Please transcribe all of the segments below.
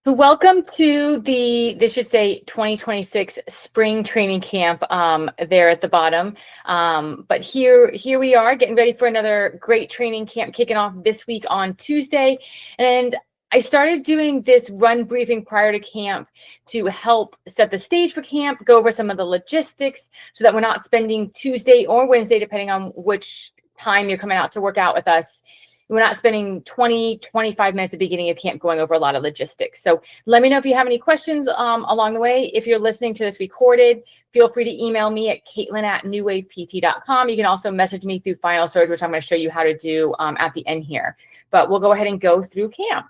Welcome to this should say 2026 spring training camp there at the bottom. But here we are getting ready for another great training camp kicking off this week on Tuesday. And I started doing this run briefing prior to camp to help set the stage for camp, go over some of the logistics so that we're not spending Tuesday or Wednesday, depending on which time you're coming out to work out with us. We're not spending 25 minutes at the beginning of camp going over a lot of logistics. So let me know if you have any questions along the way. If you're listening to this recorded, feel free to email me at caitlin@newwavept.com. You can also message me through Final Surge, which I'm going to show you how to do at the end here. But we'll go ahead and go through camp.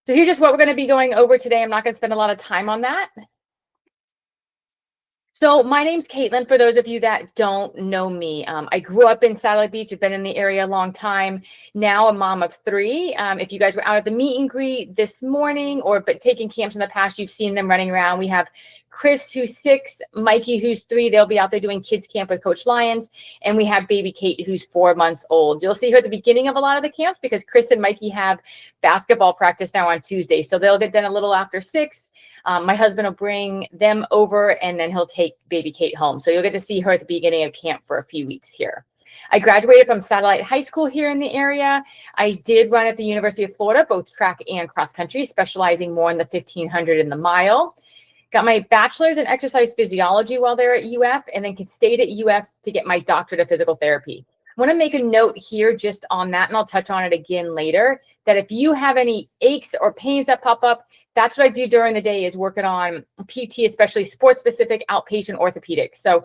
So here's just what we're going to be going over today. I'm not going to spend a lot of time on that. So my name's Caitlin, for those of you that don't know me. I grew up in Satellite Beach. I've been in the area a long time. Now a mom of three. If you guys were out at the meet and greet this morning but taking camps in the past, you've seen them running around. We have Chris, who's 6, Mikey, who's 3. They'll be out there doing kids camp with Coach Lyons. And we have baby Kate, who's 4 months old. You'll see her at the beginning of a lot of the camps because Chris and Mikey have basketball practice now on Tuesday. So they'll get done a little after 6. My husband will bring them over and then he'll take baby Kate home. So you'll get to see her at the beginning of camp for a few weeks here. I graduated from Satellite High School here in the area. I did run at the University of Florida, both track and cross country, specializing more in the 1500 and the mile. Got my bachelor's in exercise physiology while there at UF, and then stayed at UF to get my doctorate of physical therapy. I want to make a note here just on that, and I'll touch on it again later, that if you have any aches or pains that pop up, that's what I do during the day is working on PT, especially sports-specific outpatient orthopedics. So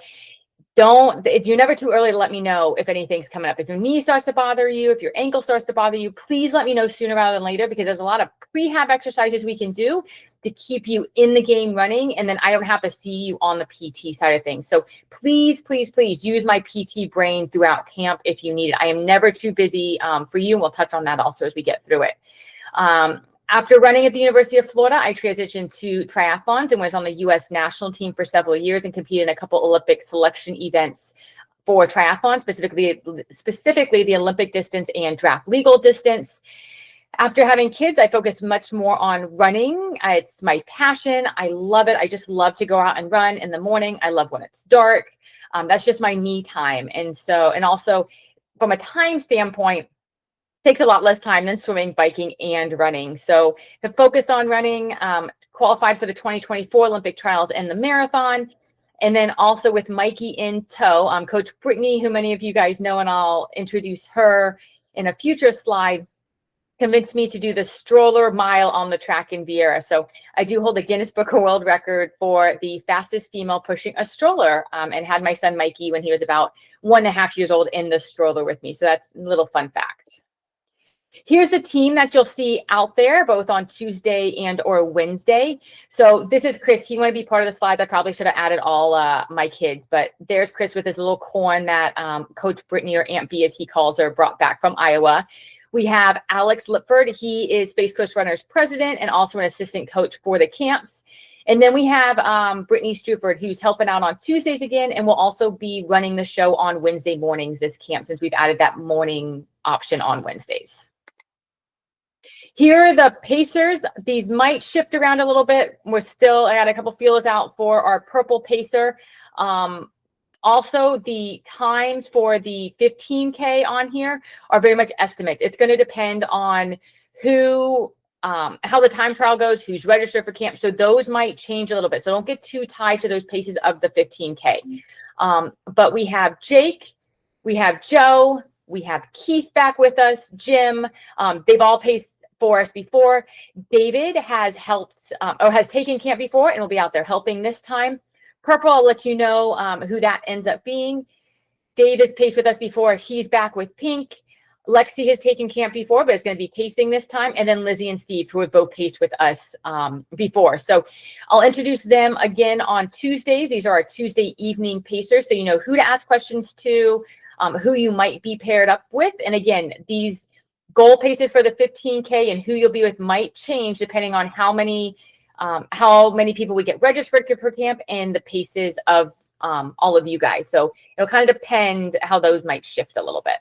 you're never too early to let me know if anything's coming up. If your knee starts to bother you, if your ankle starts to bother you, please let me know sooner rather than later, because there's a lot of prehab exercises we can do to keep you in the game running, and then I don't have to see you on the PT side of things. So please, please, please use my PT brain throughout camp if you need it. I am never too busy for you, and we'll touch on that also as we get through it. After running at the University of Florida, I transitioned to triathlons and was on the U.S. national team for several years and competed in a couple Olympic selection events for triathlon, specifically the Olympic distance and draft legal distance. After having kids, I focused much more on running. It's my passion. I love it. I just love to go out and run in the morning. I love when it's dark. That's just my me time. And also from a time standpoint, takes a lot less time than swimming, biking, and running. So have focused on running, qualified for the 2024 Olympic trials and the marathon. And then also with Mikey in tow, Coach Brittany, who many of you guys know, and I'll introduce her in a future slide, convinced me to do the stroller mile on the track in Vieira. So I do hold a Guinness Book of World Record for the fastest female pushing a stroller, and had my son Mikey when he was about 1.5 years old in the stroller with me. So that's a little fun fact. Here's the team that you'll see out there both on Tuesday and or Wednesday. So this is Chris. He wanted to be part of the slides. I probably should have added all my kids, but there's Chris with his little corn that Coach Brittany, or Aunt B as he calls her, brought back from Iowa. We have Alex Lipford. He is Space Coast Runners president and also an assistant coach for the camps. And then we have Brittany Struford, who's helping out on Tuesdays again, and will also be running the show on Wednesday mornings this camp, since we've added that morning option on Wednesdays. Here are the pacers. These might shift around a little bit. I got a couple feelers out for our purple pacer. Also, the times for the 15K on here are very much estimates. It's going to depend on how the time trial goes, who's registered for camp. So those might change a little bit. So don't get too tied to those paces of the 15K. But we have Jake, we have Joe, we have Keith back with us, Jim. They've all paced for us before. David has helped or has taken camp before and will be out there helping this time. Purple, I'll let you know who that ends up being. Dave has paced with us before. He's back with pink. Lexi has taken camp before, but it's going to be pacing this time. And then Lizzie and Steve, who have both paced with us before. So I'll introduce them again on Tuesdays. These are our Tuesday evening pacers, so you know who to ask questions to, who you might be paired up with. And again, these goal paces for the 15K and who you'll be with might change depending on how many people we get registered for camp and the paces of all of you guys. So it'll kind of depend how those might shift a little bit.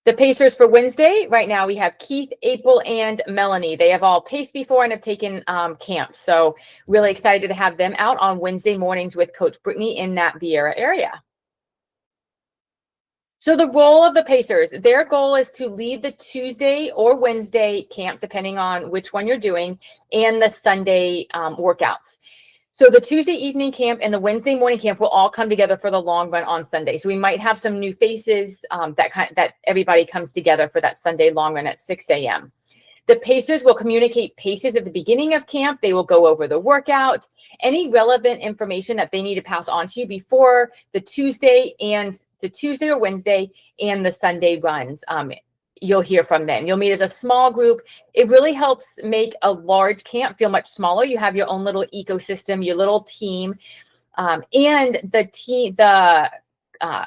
The pacers for Wednesday, right now we have Keith, April, and Melanie. They have all paced before and have taken camp. So really excited to have them out on Wednesday mornings with Coach Brittany in that Vieira area. So the role of the pacers, their goal is to lead the Tuesday or Wednesday camp, depending on which one you're doing, and the Sunday workouts. So the Tuesday evening camp and the Wednesday morning camp will all come together for the long run on Sunday. So we might have some new faces that everybody comes together for that Sunday long run at 6 a.m. The pacers will communicate paces at the beginning of camp. They will go over the workout, any relevant information that they need to pass on to you before the Tuesday or Wednesday and the Sunday runs. You'll hear from them. You'll meet as a small group. It really helps make a large camp feel much smaller. You have your own little ecosystem, your little team, and the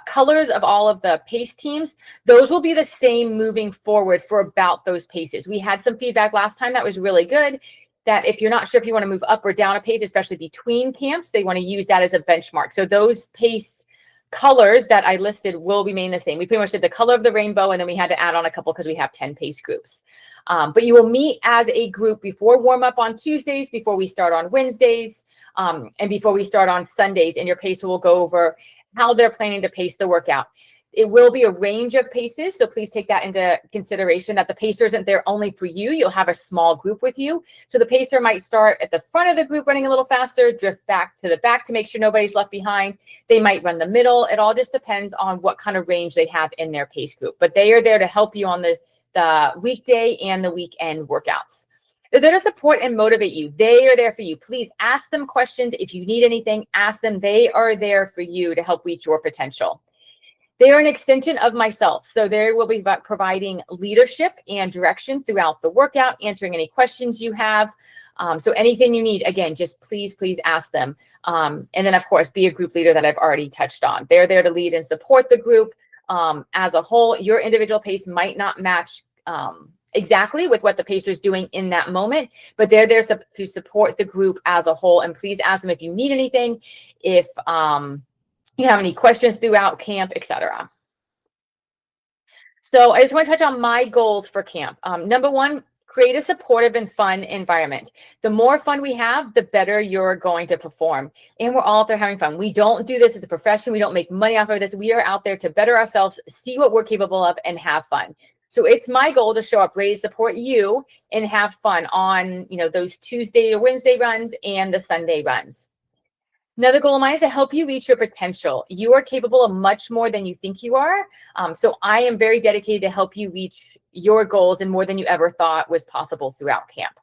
colors of all of the pace teams, those will be the same moving forward for about those paces. We had some feedback last time that was really good, that if you're not sure if you want to move up or down a pace, especially between camps, they want to use that as a benchmark. So those pace colors that I listed will remain the same. We pretty much did the color of the rainbow, and then we had to add on a couple because we have 10 pace groups. But you will meet as a group before warm up on Tuesdays, before we start on Wednesdays, and before we start on Sundays, and your pacer will go over how they're planning to pace the workout. It will be a range of paces, so please take that into consideration, that the pacer isn't there only for you. You'll have a small group with you. So the pacer might start at the front of the group running a little faster, drift back to the back to make sure nobody's left behind. They might run the middle. It all just depends on what kind of range they have in their pace group. But they are there to help you on the weekday and the weekend workouts. They're there to support and motivate you. They are there for you. Please ask them questions. If you need anything, ask them. They are there for you to help reach your potential. They are an extension of myself. So they will be providing leadership and direction throughout the workout, answering any questions you have. So anything you need, again, just please ask them. And then, of course, be a group leader that I've already touched on. They're there to lead and support the group as a whole. Your individual pace might not match exactly with what the pacer is doing in that moment, but they're there to support the group as a whole. And please ask them if you need anything, if you have any questions throughout camp, etc. So I just want to touch on my goals for camp. Number one, create a supportive and fun environment. The more fun we have, the better you're going to perform. And we're all out there having fun. We don't do this as a profession. We don't make money off of this. We are out there to better ourselves, see what we're capable of, and have fun. So it's my goal to show up ready to support you and have fun on, those Tuesday or Wednesday runs and the Sunday runs. Another goal of mine is to help you reach your potential. You are capable of much more than you think you are. So I am very dedicated to help you reach your goals and more than you ever thought was possible throughout camp.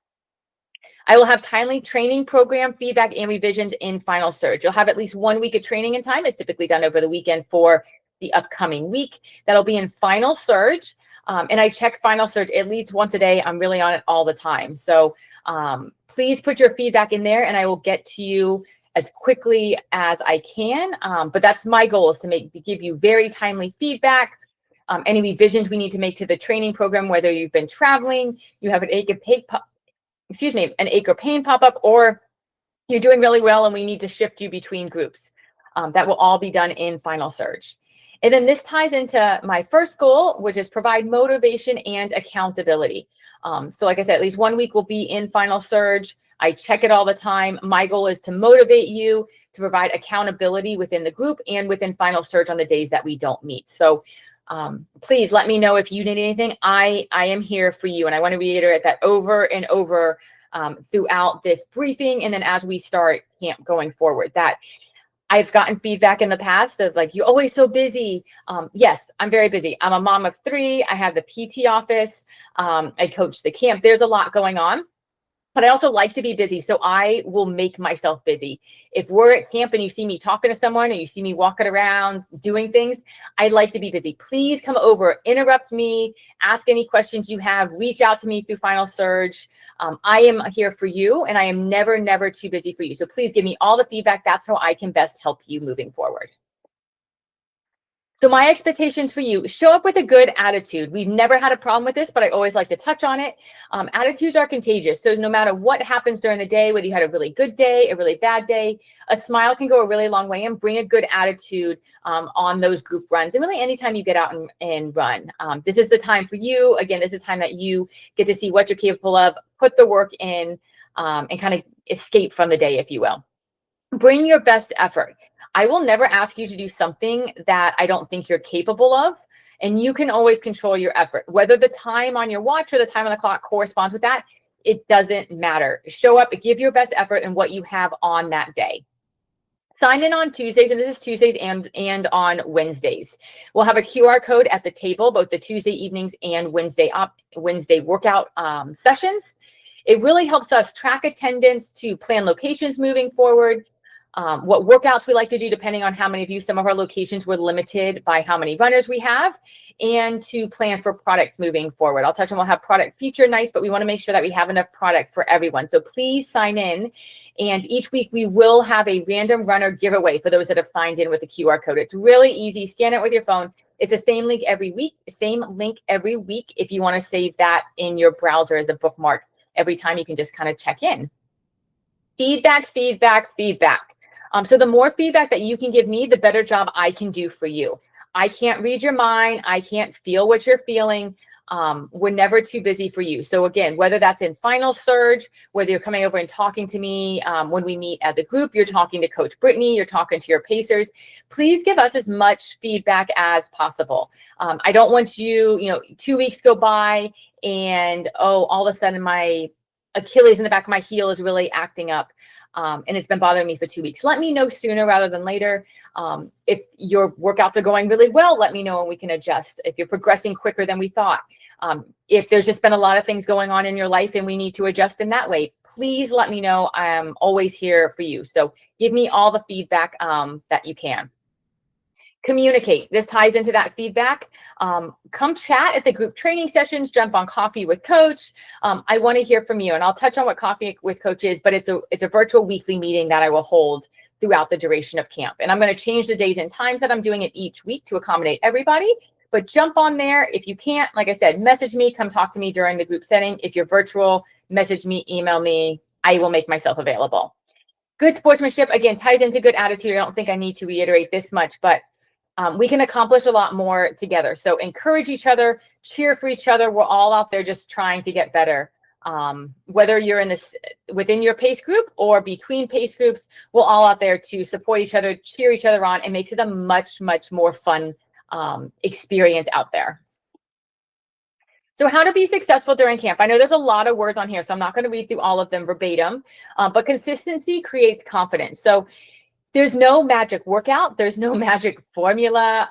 I will have timely training program, feedback, and revisions in Final Surge. You'll have at least 1 week of training in time. It's typically done over the weekend for the upcoming week. That'll be in Final Surge. And I check Final Surge at least once a day. I'm really on it all the time. So please put your feedback in there and I will get to you as quickly as I can. But that's my goal, is to give you very timely feedback. Any revisions we need to make to the training program, whether you've been traveling, you have an ache or pain pop up, or you're doing really well and we need to shift you between groups. That will all be done in Final Surge. And then this ties into my first goal, which is provide motivation and accountability. So like I said, at least 1 week will be in Final Surge. I check it all the time. My goal is to motivate you, to provide accountability within the group and within Final Surge on the days that we don't meet. So please let me know if you need anything. I am here for you. And I want to reiterate that over and over throughout this briefing. And then as we start camp going forward, that I've gotten feedback in the past of like, you're always so busy. Yes, I'm very busy. I'm a mom of 3. I have the PT office. I coach the camp. There's a lot going on. But I also like to be busy, so I will make myself busy. If we're at camp and you see me talking to someone or you see me walking around doing things, I like to be busy. Please come over, interrupt me, ask any questions you have, reach out to me through Final Surge. I am here for you, and I am never too busy for you. So please give me all the feedback. That's how I can best help you moving forward. So my expectations for you, show up with a good attitude. We've never had a problem with this, but I always like to touch on it. Attitudes are contagious. So no matter what happens during the day, whether you had a really good day, a really bad day, a smile can go a really long way, and bring a good attitude on those group runs. And really anytime you get out and run. This is the time for you. Again, this is time that you get to see what you're capable of, put the work in, and kind of escape from the day, if you will. Bring your best effort. I will never ask you to do something that I don't think you're capable of. And you can always control your effort. Whether the time on your watch or the time on the clock corresponds with that, it doesn't matter. Show up, give your best effort in what you have on that day. Sign in on Tuesdays, and this is Tuesdays and on Wednesdays. We'll have a QR code at the table, both the Tuesday evenings and Wednesday workout sessions. It really helps us track attendance, to plan locations moving forward, what workouts we like to do depending on how many of you. Some of our locations were limited by how many runners we have, and to plan for products moving forward. I'll touch on, we'll have product feature nights, but we want to make sure that we have enough product for everyone. So please sign in, and each week we will have a random runner giveaway for those that have signed in with the QR code. It's really easy. Scan it with your phone. It's the same link every week, if you want to save that in your browser as a bookmark. Every time you can just kind of check in. Feedback. So the more feedback that you can give me, the better job I can do for you. I can't read your mind. I can't feel what you're feeling. We're never too busy for you. So again, whether that's in final surge, whether you're coming over and talking to me when we meet as a group, you're talking to Coach Brittany, you're talking to your pacers, please give us as much feedback as possible. I don't want you, 2 weeks go by and, all of a sudden my Achilles in the back of my heel is really acting up. And it's been bothering me for 2 weeks. Let me know sooner rather than later. If your workouts are going really well, let me know and we can adjust. If you're progressing quicker than we thought, if there's just been a lot of things going on in your life and we need to adjust in that way, please let me know. I'm always here for you. So give me all the feedback that you can. Communicate. This ties into that feedback. Come chat at the group training sessions, jump on Coffee with Coach. I want to hear from you, and I'll touch on what Coffee with Coach is, but it's a virtual weekly meeting that I will hold throughout the duration of camp. And I'm going to change the days and times that I'm doing it each week to accommodate everybody, but jump on there. If you can't, like I said, message me, come talk to me during the group setting. If you're virtual, message me, email me. I will make myself available. Good sportsmanship, again, ties into good attitude. I don't think I need to reiterate this much, but we can accomplish a lot more together. So encourage each other, cheer for each other. We're all out there just trying to get better. Whether you're in this within your pace group or between pace groups, we're all out there to support each other, cheer each other on. It makes it a much, much more fun experience out there. So how to be successful during camp. I know there's a lot of words on here, so I'm not going to read through all of them verbatim, but consistency creates confidence. So there's no magic workout. There's no magic formula.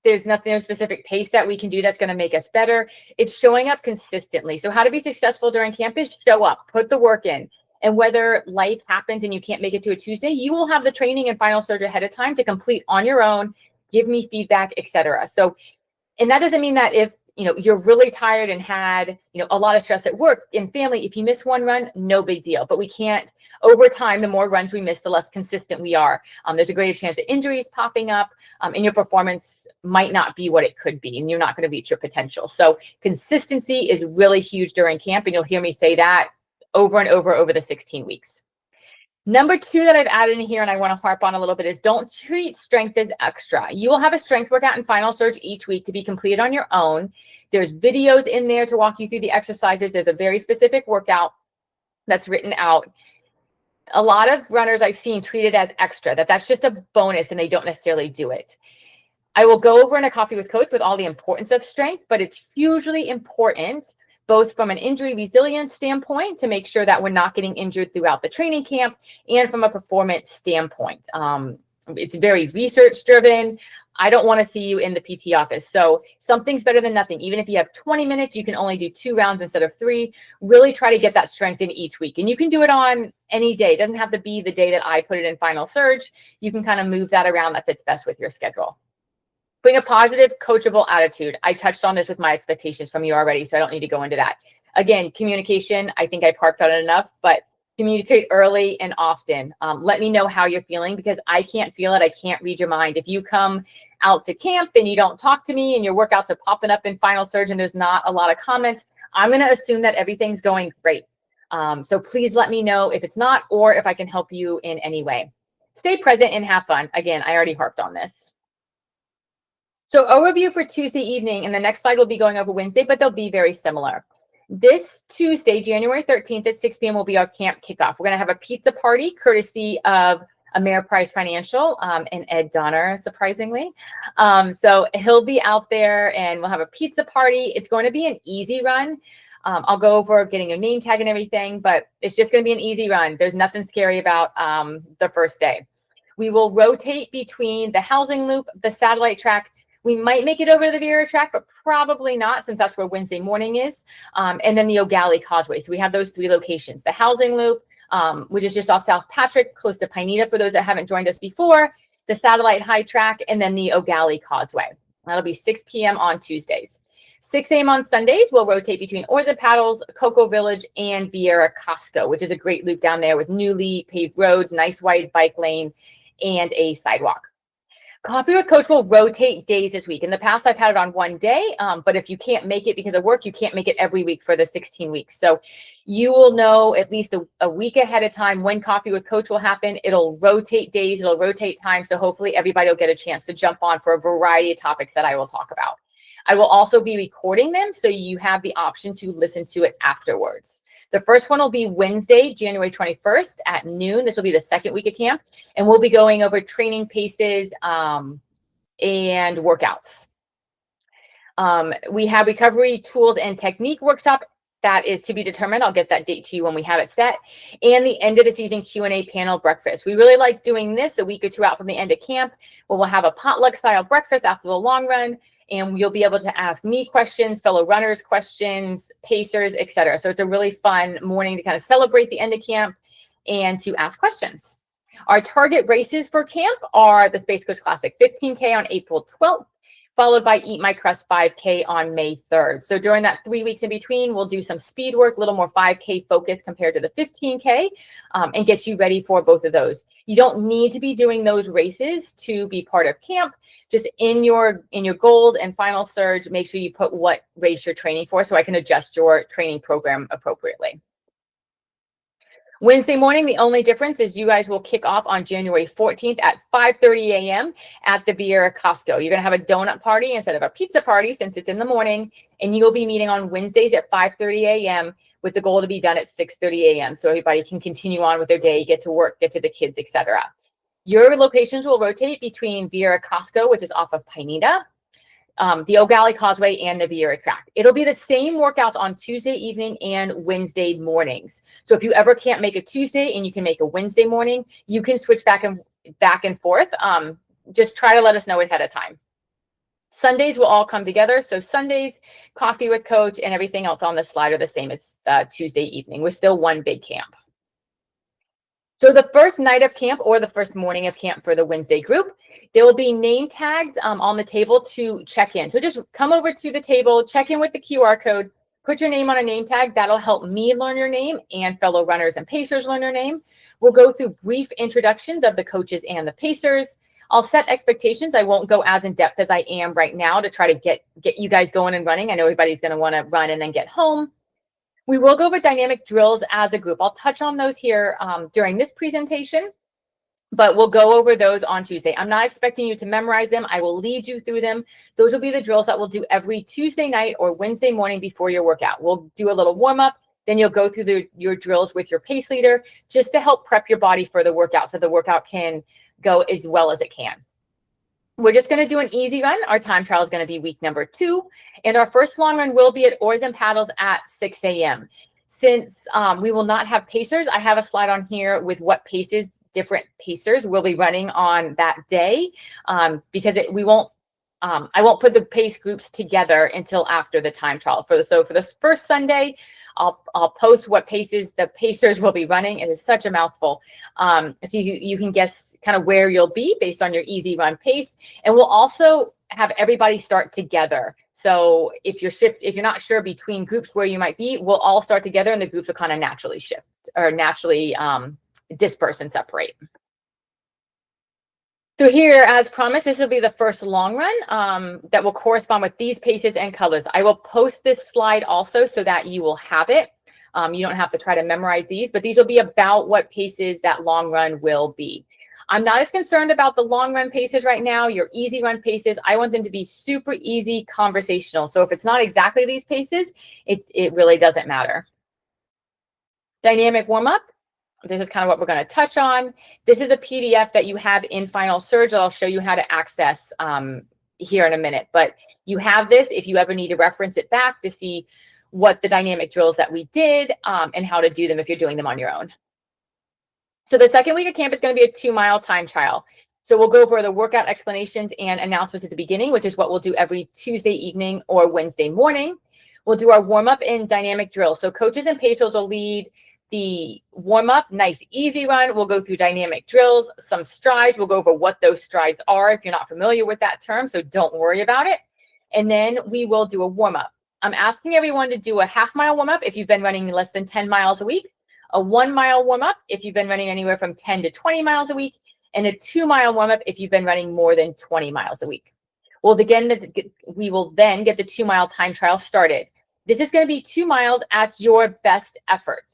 There's no specific pace that we can do that's going to make us better. It's showing up consistently. So how to be successful during camp is show up, put the work in. And whether life happens and you can't make it to a Tuesday, you will have the training and final surge ahead of time to complete on your own, give me feedback, etc. So, and that doesn't mean that if you're really tired and had, a lot of stress at work and family, if you miss one run, no big deal. But we can't, over time, the more runs we miss, the less consistent we are. There's a greater chance of injuries popping up, and your performance might not be what it could be, and you're not going to reach your potential. So consistency is really huge during camp, and you'll hear me say that over and over the 16 weeks. Number 2 that I've added in here and I want to harp on a little bit is don't treat strength as extra. You will have a strength workout and final surge each week to be completed on your own. There's videos in there to walk you through the exercises. There's a very specific workout that's written out. A lot of runners I've seen treat it as extra, that's just a bonus and they don't necessarily do it. I will go over in a Coffee with Coach with all the importance of strength, but it's hugely important both from an injury resilience standpoint to make sure that we're not getting injured throughout the training camp and from a performance standpoint. It's very research driven. I don't want to see you in the PT office. So something's better than nothing. Even if you have 20 minutes, you can only do 2 rounds instead of 3. Really try to get that strength in each week. And you can do it on any day. It doesn't have to be the day that I put it in final surge. You can kind of move that around that fits best with your schedule. Bring a positive, coachable attitude. I touched on this with my expectations from you already, so I don't need to go into that. Again, communication, I think I've harped on it enough, but Communicate early and often. Let me know how you're feeling, because I can't feel it. I can't read your mind. If you come out to camp and you don't talk to me and your workouts are popping up in Final Surge and there's not a lot of comments, I'm going to assume that everything's going great. So please let me know if it's not, or if I can help you in any way. Stay present and have fun. Again, I already harped on this. So overview for Tuesday evening, and the next slide will be going over Wednesday, but they'll be very similar. This Tuesday, January 13th at 6 p.m. will be our camp kickoff. We're going to have a pizza party courtesy of Ameriprise Financial and Ed Donner, surprisingly. So he'll be out there and we'll have a pizza party. It's going to be an easy run. I'll go over getting your name tag and everything, but it's just going to be an easy run. There's nothing scary about the first day. We will rotate between the housing loop, the satellite track. We might make it over to the Vera track, but probably not, since that's where Wednesday morning is. And then the O'Galley Causeway. So we have those 3 locations: the housing loop, which is just off South Patrick, close to Pineda for those that haven't joined us before, the satellite high track, and then the O'Galley Causeway. That'll be 6 p.m. on Tuesdays. 6 a.m. on Sundays, we'll rotate between Oars and Paddles, Cocoa Village, and Vieira Costco, which is a great loop down there with newly paved roads, nice wide bike lane, and a sidewalk. Coffee with Coach will rotate days this week. In the past, I've had it on one day, but if you can't make it because of work, you can't make it every week for the 16 weeks. So you will know at least a week ahead of time when Coffee with Coach will happen. It'll rotate days, it'll rotate time. So hopefully everybody will get a chance to jump on for a variety of topics that I will talk about. I will also be recording them, so you have the option to listen to it afterwards. The first one will be Wednesday, January 21st at noon. This will be the second week of camp, and we'll be going over training paces and workouts. We have recovery tools and technique workshop. That is to be determined. I'll get that date to you when we have it set. And the end of the season Q&A panel breakfast. We really like doing this a week or two out from the end of camp, where we'll have a potluck style breakfast after the long run. And you'll be able to ask me questions, fellow runners questions, pacers, etc. So it's a really fun morning to kind of celebrate the end of camp and to ask questions. Our target races for camp are the Space Coast Classic 15K on April 12th, followed by Eat My Crust 5K on May 3rd. So during that 3 weeks in between, we'll do some speed work, a little more 5K focus compared to the 15K, and get you ready for both of those. You don't need to be doing those races to be part of camp. Just in your goals and Final Surge, make sure you put what race you're training for, so I can adjust your training program appropriately. Wednesday morning, the only difference is you guys will kick off on January 14th at 5:30 a.m. at the Vieira Costco. You're going to have a donut party instead of a pizza party, since it's in the morning, and you'll be meeting on Wednesdays at 5:30 a.m. with the goal to be done at 6:30 a.m. so everybody can continue on with their day, get to work, get to the kids, etc. Your locations will rotate between Vieira Costco, which is off of Pineda, the O'Galley Causeway, and the Vieira track. It'll be the same workouts on Tuesday evening and Wednesday mornings. So if you ever can't make a Tuesday and you can make a Wednesday morning, you can switch back and forth. Just try to let us know ahead of time. Sundays will all come together. So Sundays, Coffee with Coach, and everything else on the slide are the same as Tuesday evening. We're still one big camp. So the first night of camp, or the first morning of camp for the Wednesday group, there will be name tags on the table to check in. So just come over to the table, check in with the QR code, put your name on a name tag. That'll help me learn your name and fellow runners and pacers learn your name. We'll go through brief introductions of the coaches and the pacers. I'll set expectations. I won't go as in depth as I am right now to try to get you guys going and running. I know everybody's going to want to run and then get home. We will go over dynamic drills as a group. I'll touch on those here during this presentation, but we'll go over those on Tuesday. I'm not expecting you to memorize them. I will lead you through them. Those will be the drills that we'll do every Tuesday night or Wednesday morning before your workout. We'll do a little warm up. Then you'll go through your drills with your pace leader just to help prep your body for the workout so the workout can go as well as it can. We're just going to do an easy run. Our time trial is going to be week number 2. And our first long run will be at Oars and Paddles at 6 a.m. Since we will not have pacers, I have a slide on here with what paces different pacers will be running on that day, because I won't put the pace groups together until after the time trial. So for this first Sunday, I'll post what paces the pacers will be running. It is such a mouthful. So you can guess kind of where you'll be based on your easy run pace. And we'll also have everybody start together. So if you're not sure between groups where you might be, we'll all start together and the groups will kind of naturally shift or naturally disperse and separate. So here, as promised, this will be the first long run that will correspond with these paces and colors. I will post this slide also so that you will have it. You don't have to try to memorize these, but these will be about what paces that long run will be. I'm not as concerned about the long run paces right now, your easy run paces. I want them to be super easy conversational. So if it's not exactly these paces, it really doesn't matter. Dynamic warm up. This is kind of what we're going to touch on. This is a PDF that you have in Final Surge that I'll show you how to access here in a minute. But you have this if you ever need to reference it back to see what the dynamic drills that we did and how to do them if you're doing them on your own. So the second week of camp is going to be a 2-mile time trial. So we'll go over the workout explanations and announcements at the beginning, which is what we'll do every Tuesday evening or Wednesday morning. We'll do our warm up and dynamic drill. So coaches and pacers will lead the warm up, nice easy run. We'll go through dynamic drills, some strides. We'll go over what those strides are if you're not familiar with that term, so don't worry about it. And then we will do a warm up. I'm asking everyone to do a half-mile warm up if you've been running less than 10 miles a week, a 1-mile warm up if you've been running anywhere from 10 to 20 miles a week, and a 2-mile warm up if you've been running more than 20 miles a week. Well, again, we will then get the 2-mile time trial started. This is going to be 2 miles at your best effort.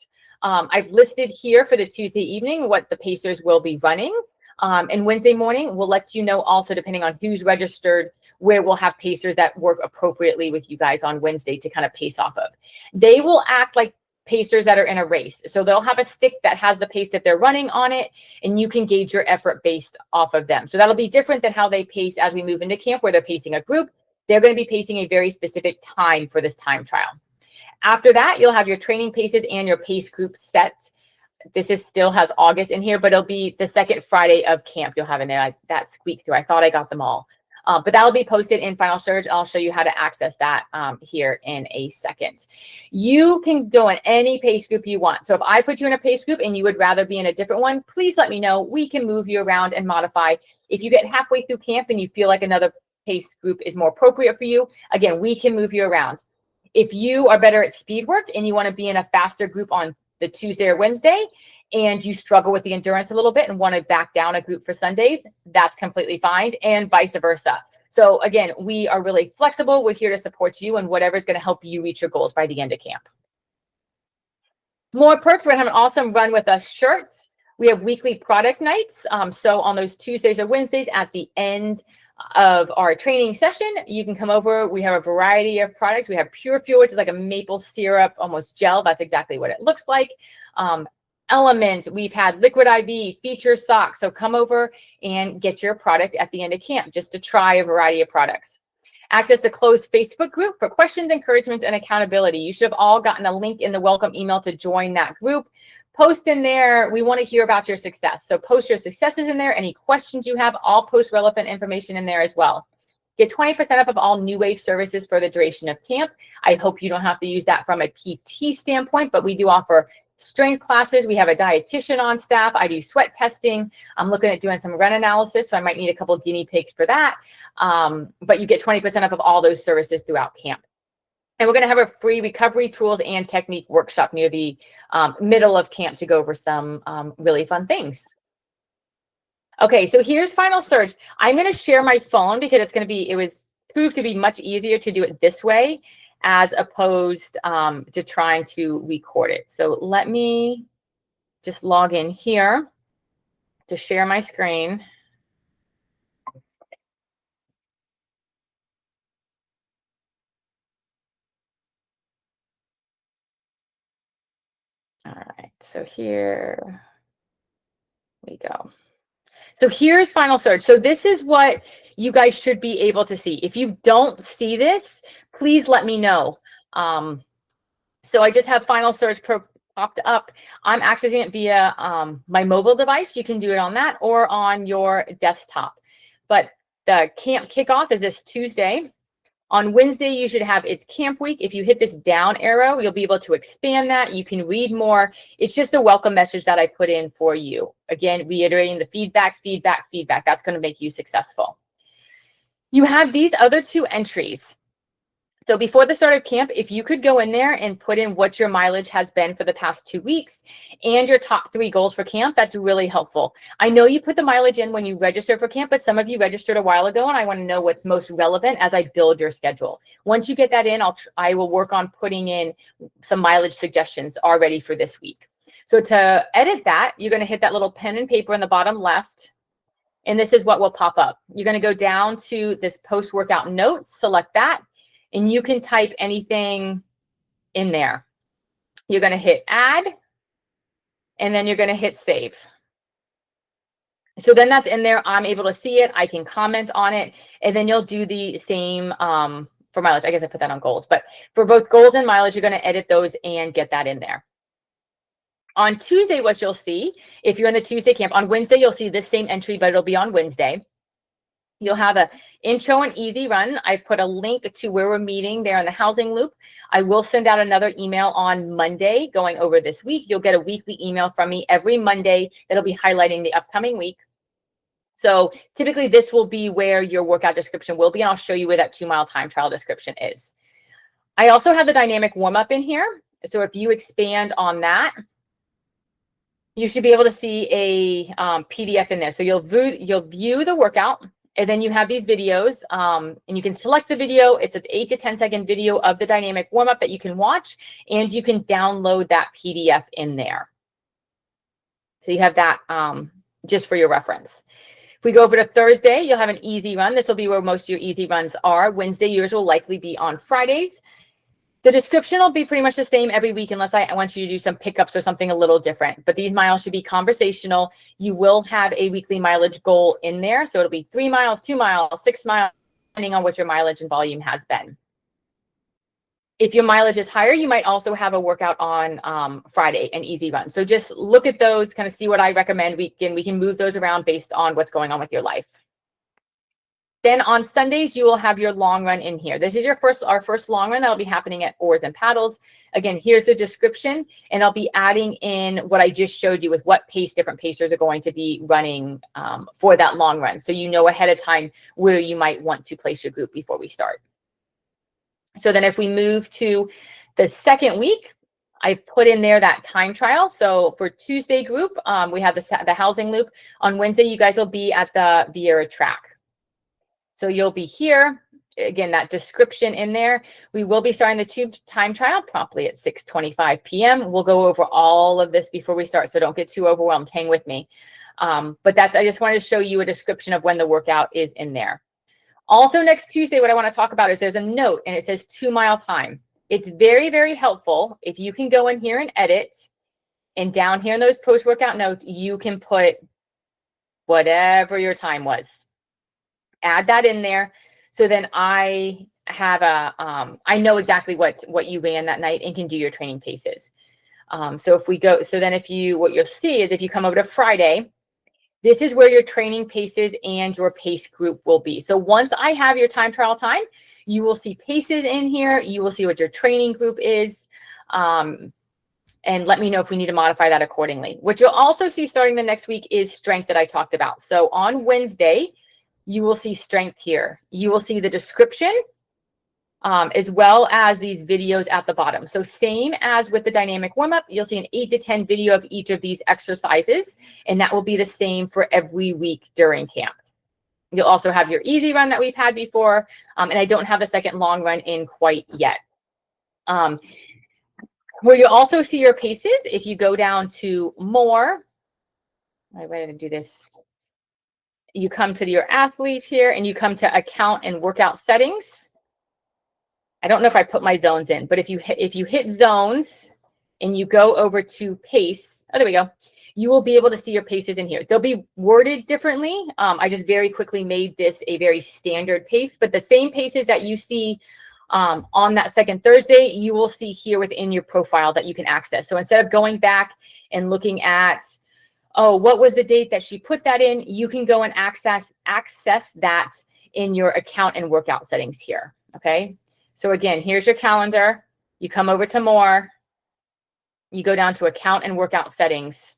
I've listed here for the Tuesday evening what the pacers will be running. And Wednesday morning, we'll let you know also, depending on who's registered, where we'll have pacers that work appropriately with you guys on Wednesday to kind of pace off of. They will act like pacers that are in a race. So they'll have a stick that has the pace that they're running on it, and you can gauge your effort based off of them. So that'll be different than how they pace as we move into camp, where they're pacing a group. They're going to be pacing a very specific time for this time trial. After that, you'll have your training paces and your pace group set. This still has August in here, but it'll be the second Friday of camp. You'll have in there that squeak through. I thought I got them all. But that'll be posted in Final Surge. I'll show you how to access that here in a second. You can go in any pace group you want. So if I put you in a pace group and you would rather be in a different one, please let me know. We can move you around and modify. If you get halfway through camp and you feel like another pace group is more appropriate for you, again, we can move you around. If you are better at speed work and you want to be in a faster group on the Tuesday or Wednesday, and you struggle with the endurance a little bit and want to back down a group for Sundays, that's completely fine, and vice versa. So again, we are really flexible. We're here to support you and whatever is going to help you reach your goals by the end of camp. More perks. We're going to have an awesome Run With Us shirts. We have weekly product nights. So on those Tuesdays or Wednesdays at the end of our training session, you can come over. We have a variety of products. We have Pure Fuel, which is like a maple syrup, almost gel. That's exactly what it looks like. Element, we've had Liquid IV, Feature Socks. So come over and get your product at the end of camp just to try a variety of products. Access to closed Facebook group for questions, encouragements, and accountability. You should have all gotten a link in the welcome email to join that group. Post in there. We want to hear about your success. So post your successes in there. Any questions you have, I'll post relevant information in there as well. Get 20% off of all New Wave services for the duration of camp. I hope you don't have to use that from a PT standpoint, but we do offer strength classes. We have a dietitian on staff. I do sweat testing. I'm looking at doing some run analysis, so I might need a couple of guinea pigs for that. But you get 20% off of all those services throughout camp. And we're going to have a free recovery tools and technique workshop near the middle of camp to go over some really fun things. Okay, so here's Final Surge. I'm going to share my phone because it was proved to be much easier to do it this way as opposed to trying to record it. So let me just log in here to share my screen. All right, so here we go. So here's Final Surge. So this is what you guys should be able to see. If you don't see this, please let me know. So I just have Final Surge popped up. I'm accessing it via my mobile device. You can do it on that or on your desktop. But the camp kickoff is this Tuesday. On Wednesday, you should have It's Camp Week. If you hit this down arrow, you'll be able to expand that. You can read more. It's just a welcome message that I put in for you. Again, reiterating the feedback. That's going to make you successful. You have these other two entries. So before the start of camp, if you could go in there and put in what your mileage has been for the past 2 weeks and your top 3 goals for camp, that's really helpful. I know you put the mileage in when you register for camp, but some of you registered a while ago, and I want to know what's most relevant as I build your schedule. Once you get that in, I will work on putting in some mileage suggestions already for this week. So to edit that, you're going to hit that little pen and paper in the bottom left. And this is what will pop up. You're going to go down to this post-workout notes, select that, and you can type anything in there. You're going to hit add, and then you're going to hit save. So then that's in there. I'm able to see it. I can comment on it, and then you'll do the same for mileage. I guess I put that on goals, but for both goals and mileage, you're going to edit those and get that in there. On Tuesday, what you'll see, if you're in the Tuesday camp, on Wednesday, you'll see this same entry, but it'll be on Wednesday. You'll have a intro and easy run. I've put a link to where we're meeting there in the housing loop. I will send out another email on Monday going over this week. You'll get a weekly email from me every Monday that'll be highlighting the upcoming week. So typically this will be where your workout description will be, and I'll show you where that 2-mile time trial description is. I also have the dynamic warm-up in here. So if you expand on that, you should be able to see a PDF in there. So you'll view the workout. And then you have these videos, and you can select the video. It's an 8 to 10 second video of the dynamic warm-up that you can watch, and you can download that PDF in there. So you have that just for your reference. If we go over to Thursday, you'll have an easy run. This will be where most of your easy runs are. Wednesday, yours will likely be on Fridays. The description will be pretty much the same every week unless I want you to do some pickups or something a little different. But these miles should be conversational. You will have a weekly mileage goal in there. So it'll be 3 miles, 2 miles, 6 miles, depending on what your mileage and volume has been. If your mileage is higher, you might also have a workout on Friday, an easy run. So just look at those, kind of see what I recommend. We can move those around based on what's going on with your life. Then on Sundays, you will have your long run in here. This is our first long run that'll be happening at Oars and Paddles. Again, here's the description, and I'll be adding in what I just showed you with what pace different pacers are going to be running for that long run. So you know ahead of time where you might want to place your group before we start. So then if we move to the second week, I put in there that time trial. So for Tuesday group, we have the housing loop. On Wednesday, you guys will be at the Vieira track. So you'll be here, again, that description in there. We will be starting the tube time trial promptly at 6:25 p.m. We'll go over all of this before we start, so don't get too overwhelmed. Hang with me. But I just wanted to show you a description of when the workout is in there. Also next Tuesday, what I want to talk about is there's a note, and it says 2-mile time. It's very, very helpful if you can go in here and edit, and down here in those post-workout notes, you can put whatever your time was. Add that in there. So then I have I know exactly what you ran that night and can do your training paces. So if we go, so then what you'll see is if you come over to Friday, this is where your training paces and your pace group will be. So once I have your time trial time, you will see paces in here. You will see what your training group is. And let me know if we need to modify that accordingly. What you'll also see starting the next week is strength that I talked about. So on Wednesday, you will see strength here. You will see the description as well as these videos at the bottom. So same as with the dynamic warm-up, you'll see an 8 to 10 video of each of these exercises, and that will be the same for every week during camp. You'll also have your easy run that we've had before, and I don't have the second long run in quite yet. Where you'll also see your paces, if you go down to more, I'm ready to do this. You come to your athlete here and you come to account and workout settings. I don't know if I put my zones in, but if you hit zones and you go over to pace, oh, there we go. You will be able to see your paces in here. They'll be worded differently. I just very quickly made this a very standard pace, but the same paces that you see on that second Thursday, you will see here within your profile that you can access. So instead of going back and looking at, oh, what was the date that she put that in? You can go and access that in your account and workout settings here, okay? So again, here's your calendar. You come over to more. You go down to account and workout settings.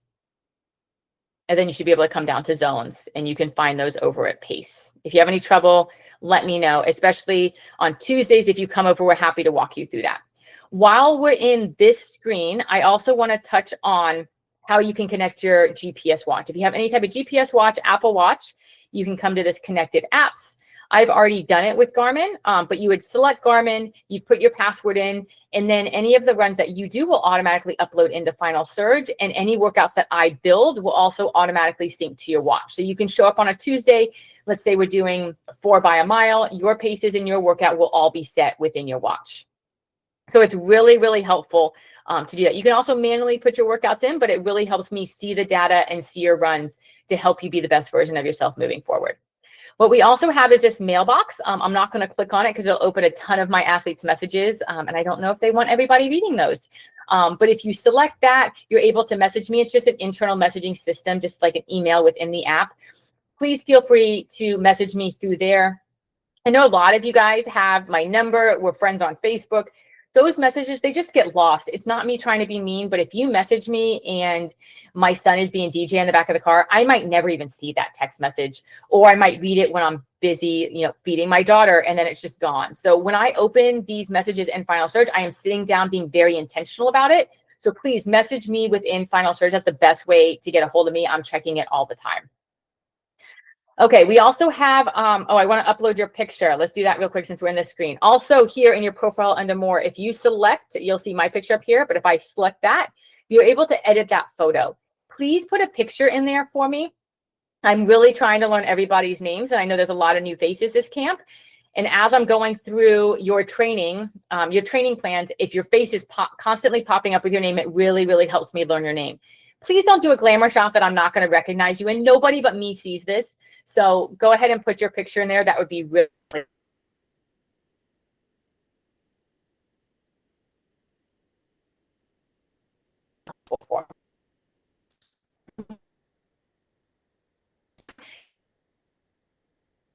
And then you should be able to come down to zones, and you can find those over at Pace. If you have any trouble, let me know, especially on Tuesdays. If you come over, we're happy to walk you through that. While we're in this screen, I also want to touch on how you can connect your GPS watch. If you have any type of GPS watch, Apple Watch, you can come to this connected apps. I've already done it with Garmin, but you would select Garmin, you put your password in, and then any of the runs that you do will automatically upload into Final Surge, and any workouts that I build will also automatically sync to your watch. So you can show up on a Tuesday, let's say we're doing 4 by a mile, your paces and your workout will all be set within your watch. So it's really, really helpful to do that. You can also manually put your workouts in, but it really helps me see the data and see your runs to help you be the best version of yourself moving forward. What we also have is this mailbox. I'm not going to click on it because it'll open a ton of my athletes' messages, and I don't know if they want everybody reading those. But if you select that, you're able to message me. It's just an internal messaging system, just like an email within the app. Please feel free to message me through there. I know a lot of you guys have my number. We're friends on Facebook. Those messages, they just get lost. It's not me trying to be mean, but if you message me and my son is being DJ in the back of the car, I might never even see that text message, or I might read it when I'm busy, feeding my daughter, and then it's just gone. So when I open these messages in Final Surge, I am sitting down being very intentional about it. So please message me within Final Surge. That's the best way to get a hold of me. I'm checking it all the time. Okay, we also have, I want to upload your picture. Let's do that real quick since we're in this screen. Also here in your profile under more, if you select, you'll see my picture up here, but if I select that, you're able to edit that photo. Please put a picture in there for me. I'm really trying to learn everybody's names, and I know there's a lot of new faces this camp. And as I'm going through your training plans, if your face is constantly popping up with your name, it really, really helps me learn your name. Please don't do a glamour shot that I'm not going to recognize you, and nobody but me sees this. So go ahead and put your picture in there. That would be really helpful for me.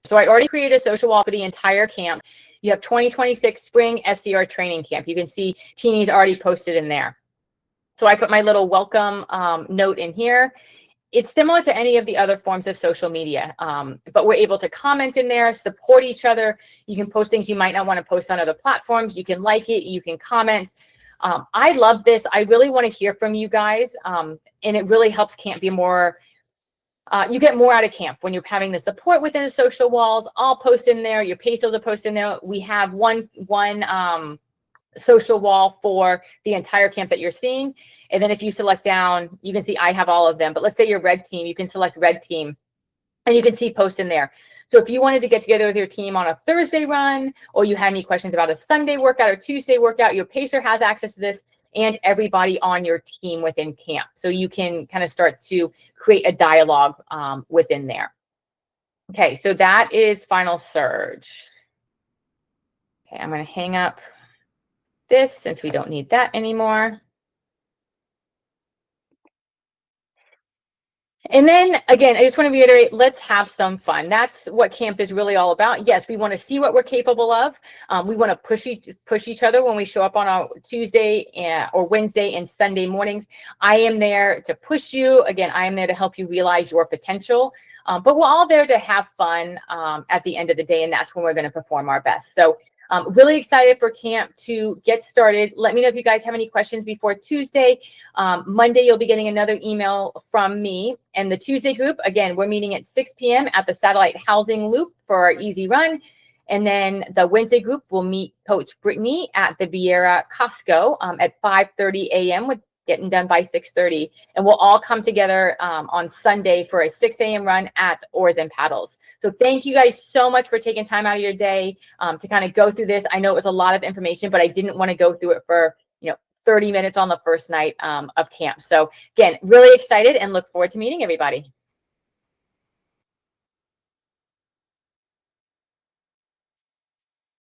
So I already created a social wall for the entire camp. You have 2026 Spring SCR Training Camp. You can see Teeny's already posted in there. So I put my little welcome note in here. It's similar to any of the other forms of social media, but we're able to comment in there, support each other. You can post things you might not want to post on other platforms. You can like it, you can comment. I love this. I really want to hear from you guys, and it really helps camp be more, you get more out of camp when you're having the support within the social walls. I'll post in there, your pesos will post in there. We have one social wall for the entire camp that you're seeing. And then if you select down, you can see I have all of them. But let's say you're red team, you can select red team and you can see posts in there. So if you wanted to get together with your team on a Thursday run, or you had any questions about a Sunday workout or Tuesday workout, your pacer has access to this and everybody on your team within camp. So you can kind of start to create a dialogue within there. Okay, so that is Final Surge. Okay, I'm going to hang up this since we don't need that anymore. And then again, I just want to reiterate, let's have some fun. That's what camp is really all about. Yes, we want to see what we're capable of. We want to push ech other when we show up on a Tuesday or Wednesday and Sunday mornings. I am there to push you. Again, I am there to help you realize your potential. But we're all there to have fun at the end of the day, and that's when we're going to perform our best. So really excited for camp to get started. Let me know if you guys have any questions before Tuesday. Monday, you'll be getting another email from me. And the Tuesday group, again, we're meeting at 6 p.m. at the Satellite Housing Loop for our easy run. And then the Wednesday group will meet Coach Brittany at the Vieira Costco at 5:30 a.m. with getting done by 6:30. And we'll all come together on Sunday for a 6 a.m. run at Oars and Paddles. So thank you guys so much for taking time out of your day to kind of go through this. I know it was a lot of information, but I didn't want to go through it for 30 minutes on the first night of camp. So again, really excited and look forward to meeting everybody.